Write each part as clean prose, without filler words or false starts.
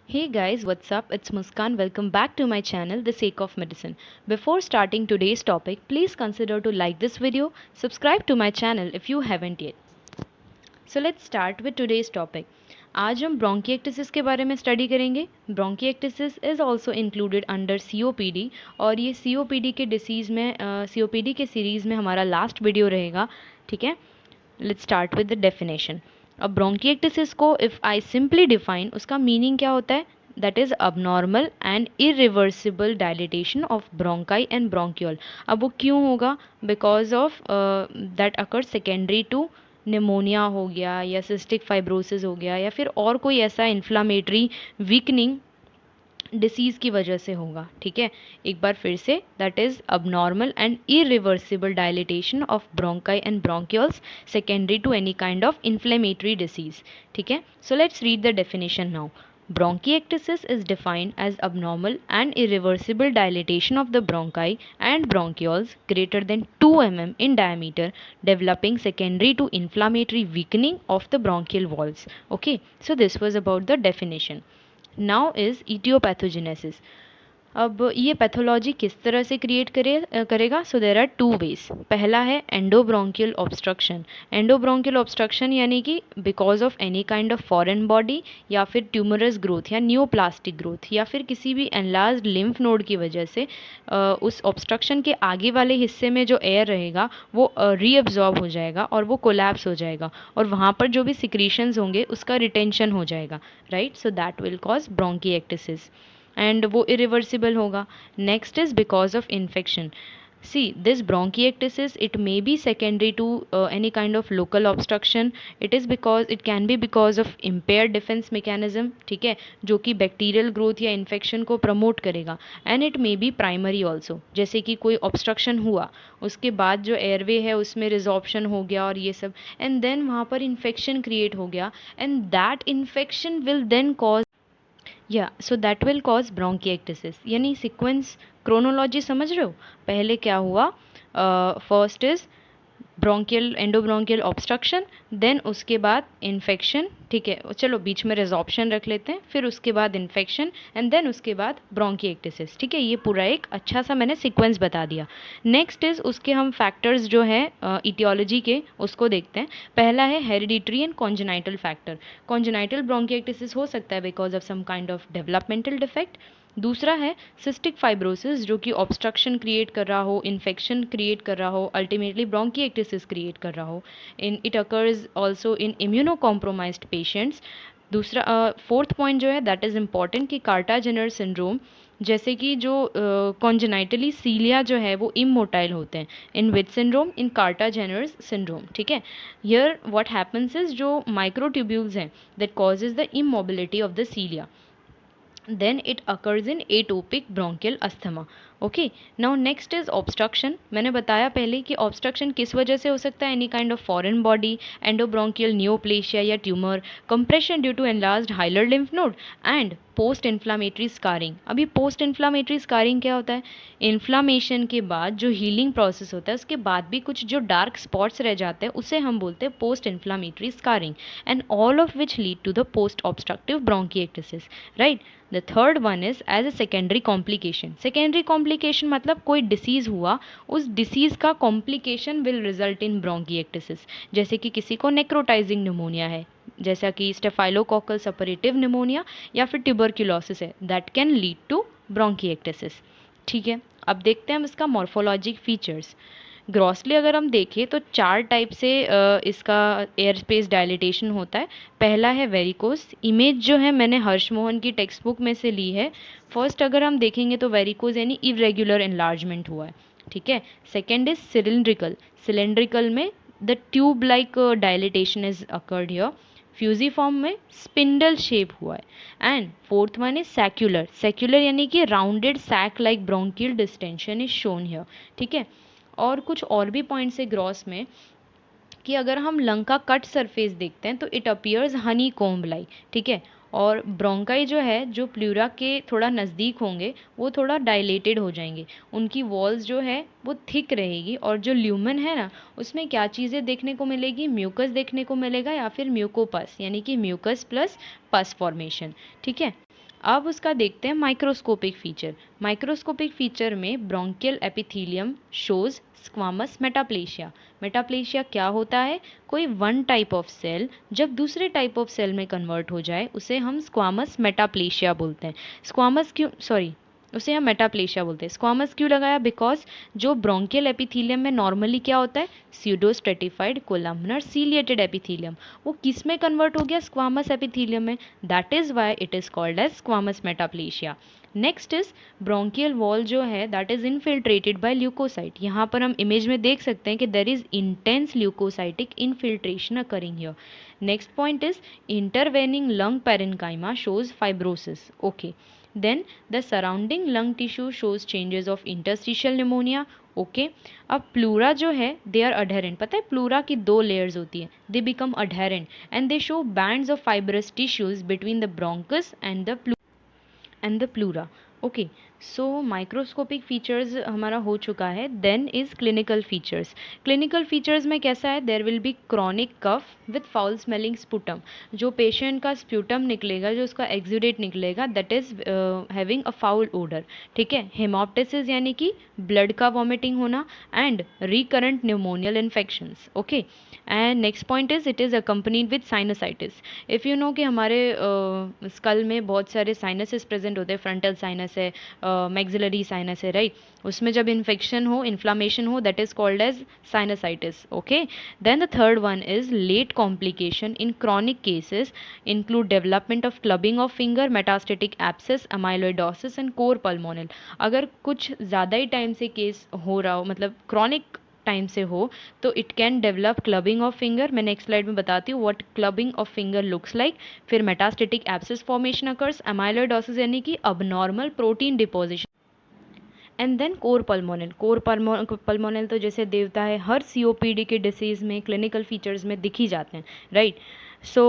Hey guys, what's up? It's Muskan. Welcome back to my channel, The Sake of Medicine. Before starting today's topic, please consider to like this video, subscribe to my channel if you haven't yet. So let's start with today's topic. आज हम ब्रोंकिएक्टिसिस के बारे में study करेंगे. Bronchiectasis is also included under COPD और ये COPD के disease में COPD के सीरीज़ में हमारा लास्ट वीडियो रहेगा. ठीक है, let's start with the definition. अब ब्रोंकिएक्टिसिस को इफ़ आई सिंपली डिफाइन, उसका मीनिंग क्या होता है? That is abnormal and irreversible dilatation of bronchi and bronchiole. अब वो क्यों होगा? Because of that occur secondary to pneumonia हो गया या सिस्टिक फाइब्रोसिस हो गया या फिर और कोई ऐसा इन्फ्लामेटरी वीकनिंग डिसीज़ की वजह से होगा. ठीक है, एक बार फिर से, that is abnormal and irreversible dilatation of bronchi and bronchioles secondary to any kind of inflammatory disease. ठीक है, so let's read the definition now. Bronchiectasis is defined as abnormal and irreversible dilatation of the bronchi and bronchioles greater than 2 mm in diameter developing secondary to inflammatory weakening of the bronchial walls. Okay, so this was about the definition. Now is aetiopathogenesis. अब ये pathology किस तरह से create करेगा? So there are two ways. पहला है endobronchial obstruction. Endobronchial obstruction यानी कि because of any kind of foreign body या फिर ट्यूमरस ग्रोथ या न्यूप्लास्टिक ग्रोथ या फिर किसी भी एनलार्ज्ड लिम्फ नोड की वजह से उस ऑब्स्ट्रक्शन के आगे वाले हिस्से में जो एयर रहेगा वो रीअब्जॉर्ब हो जाएगा और वो कोलैप्स हो जाएगा और वहाँ पर जो भी सिक्रीशंस होंगे उसका रिटेंशन हो जाएगा. Right, so that will cause bronchiectasis and वो इरिवर्सिबल होगा. Next is because of infection. See, this bronchiectasis, it may be secondary to any kind of local obstruction. It can be because of impaired defense mechanism. ठीक है, जो कि bacterial growth या infection को promote करेगा. And it may be primary also, जैसे कि कोई ऑब्स्ट्रक्शन हुआ, उसके बाद जो एयरवे है उसमें रिजॉर्प्शन हो गया और ये सब, एंड देन वहाँ पर इन्फेक्शन क्रिएट हो गया and that infection will then cause, या so that will cause bronchiectasis. यानी सीक्वेंस, क्रोनोलॉजी समझ रहे हो? पहले क्या हुआ? First is bronchial endobronchial obstruction, then उसके बाद इन्फेक्शन. ठीक है, चलो बीच में रिजॉर्प्शन रख लेते हैं, फिर उसके बाद इन्फेक्शन एंड देन उसके बाद ब्रोंकिएक्टिसिस. ठीक है, ये पूरा एक अच्छा सा मैंने सीक्वेंस बता दिया. नेक्स्ट इज उसके हम फैक्टर्स जो है इटियोलॉजी के, उसको देखते हैं. पहला है hereditary and congenital factor. Congenital bronchiectasis हो सकता है because of some kind of developmental defect. दूसरा है सिस्टिक फाइब्रोसिस, जो कि ऑब्स्ट्रक्शन क्रिएट कर रहा हो, इन्फेक्शन क्रिएट कर रहा हो, अल्टीमेटली ब्रोंकिएक्टिसिस क्रिएट कर रहा हो. It occurs also in immuno compromised patients. दूसरा फोर्थ पॉइंट जो है दैट इज़ इम्पॉर्टेंट कि कार्टा जेनर सिंड्रोम, जैसे कि जो कॉन्जेनाइटली सीलिया जो है वो इमोटाइल होते हैं in which syndrome, in Kartagener's syndrome. ठीक है, हियर व्हाट हैपन्स इज जो माइक्रोट्यूब्यूल्स हैं that causes the immobility of the cilia, then it occurs in atopic bronchial asthma. Okay, now next is obstruction. मैंने बताया पहले कि obstruction किस वजह से हो सकता है? Any kind of foreign body, endobronchial neoplasia या tumour, compression due to enlarged hilar lymph node and post inflammatory scarring. अभी पोस्ट इन्फ्लामेटरी स्कारिंग क्या होता है? इन्फ्लामेशन के बाद जो हीलिंग प्रोसेस होता है उसके बाद भी कुछ जो डार्क स्पॉट्स रह जाते हैं उसे हम बोलते हैं post inflammatory scarring, and all of which lead to the post obstructive bronchiectasis. Right, the third one is as a secondary complication. Secondary complication मतलब कोई डिसीज़ हुआ, उस डिसीज़ का complication will result in bronchiectasis. जैसे कि किसी को necrotising pneumonia है, जैसा कि स्टेफाइलोकोकल सपरेटिव निमोनिया या फिर ट्यूबरक्यूलोसिस है, दैट कैन लीड टू ब्रोंकिएक्टिसिस. ठीक है, अब देखते हैं हम इसका मॉर्फोलॉजिक फीचर्स. ग्रॉसली अगर हम देखें तो 4 टाइप से इसका एयर स्पेस डायलिटेशन होता है. पहला है वेरिकोस. इमेज जो है मैंने हर्षमोहन की टेक्स्ट बुक में से ली है. फर्स्ट अगर हम देखेंगे तो वेरिकोस यानी इरेगुलर एनलार्जमेंट हुआ है. ठीक है, सेकेंड इज सिलिंड्रिकल. सिलेंड्रिकल में the tube like dilatation is occurred here. Fusiform में स्पिंडल शेप हुआ है. And fourth one is saccular. Saccular यानी कि rounded sac like bronchial distension is shown here. ठीक है, और कुछ और भी पॉइंट्स है ग्रॉस में कि अगर हम लंग का कट सरफेस देखते हैं तो it appears Honey comb like. ठीक है, और ब्रोंकाई जो है जो प्लूरा के थोड़ा नज़दीक होंगे वो थोड़ा डायलेटेड हो जाएंगे, उनकी वॉल्स जो है वो थिक रहेगी, और जो ल्यूमन है ना उसमें क्या चीज़ें देखने को मिलेगी? म्यूकस देखने को मिलेगा या फिर म्यूकोपस, यानी कि म्यूकस प्लस पस फॉर्मेशन. ठीक है, अब उसका देखते हैं माइक्रोस्कोपिक फीचर। माइक्रोस्कोपिक फीचर में bronchial epithelium shows squamous metaplasia. Metaplasia क्या होता है? कोई वन टाइप ऑफ सेल जब दूसरे टाइप ऑफ सेल में कन्वर्ट हो जाए उसे हम स्क्वामस मेटाप्लेशिया बोलते हैं। स्क्वामस क्यों, सॉरी, उसे हम मेटाप्लेशिया बोलते हैं। स्क्वामस क्यों लगाया? बिकॉज जो ब्रोंकियल एपिथेलियम में नॉर्मली क्या होता है, स्यूडोस्ट्रेटिफाइड कोलमनर सीलिएटेड एपिथेलियम, वो किस में कन्वर्ट हो गया? स्क्वामस एपिथेलियम में। That is why it is called as squamous metaplasia. Next is bronchial wall जो है that is infiltrated by leucocyte. यहाँ पर हम इमेज में देख सकते हैं कि there is intense leucocytic infiltration occurring here. Next point is intervening lung parenchyma shows fibrosis. Okay. Then the surrounding lung tissue shows changes of interstitial pneumonia. Okay अब pleura जो है दे आर अडहेरेंट। पता है प्लूरा की 2 layers होती है, they become adherent and they show bands of fibrous tissues between the bronchus and the pleura. Okay, so microscopic features हमारा हो चुका है। Then is clinical features. Clinical features में कैसा है? There will be chronic cough with foul smelling sputum. जो patient का sputum निकलेगा, जो उसका एक्सुडेट निकलेगा, that is having a foul odour. ठीक है। हेमोप्टिसिस यानी कि ब्लड का वॉमिटिंग होना and recurrent pneumonial infections. Okay, and next point is it is accompanied with sinusitis. If you know कि हमारे स्कल में बहुत सारे साइनसेस प्रेजेंट होते हैं, फ्रंटल साइनस है, मैक्सिलरी साइनस है, राइट। उसमें जब इन्फेक्शन हो, इन्फ्लामेशन हो, that is called as sinusitis. Okay, then the third one is late complication in chronic cases include development of clubbing of finger, metastatic abscess, amyloidosis and cor pulmonale. अगर कुछ ज़्यादा ही time से case हो रहा हो, मतलब chronic time से हो, तो it can develop clubbing of finger. मैं नेक्स्ट स्लाइड में बताती हूँ what clubbing of finger looks like. फिर metastatic abscess formation occurs, amyloidosis यानी कि abnormal protein deposition, and then cor pulmonale. Cor pulmonale तो जैसे देवता है, हर सीओपीडी के डिसीज में क्लिनिकल फीचर्स में दिख ही जाते हैं, right. So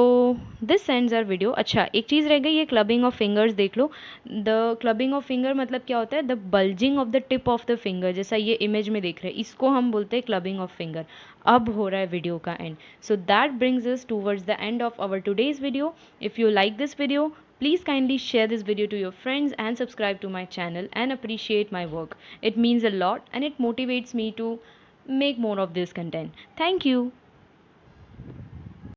this ends our video. अच्छा, एक चीज़ रह गई, ये क्लबिंग ऑफ फिंगर्स देख लो। द क्लबिंग ऑफ फिंगर मतलब क्या होता है? The bulging of the tip of the finger, जैसा ये इमेज में देख रहे हैं, इसको हम बोलते हैं क्लबिंग ऑफ फिंगर। अब हो रहा है वीडियो का end. So that brings us towards the end of our today's video. If you like this video, please kindly share this video to your friends and subscribe to my channel and appreciate my work. It means a lot and it motivates me to make more of this content. Thank you.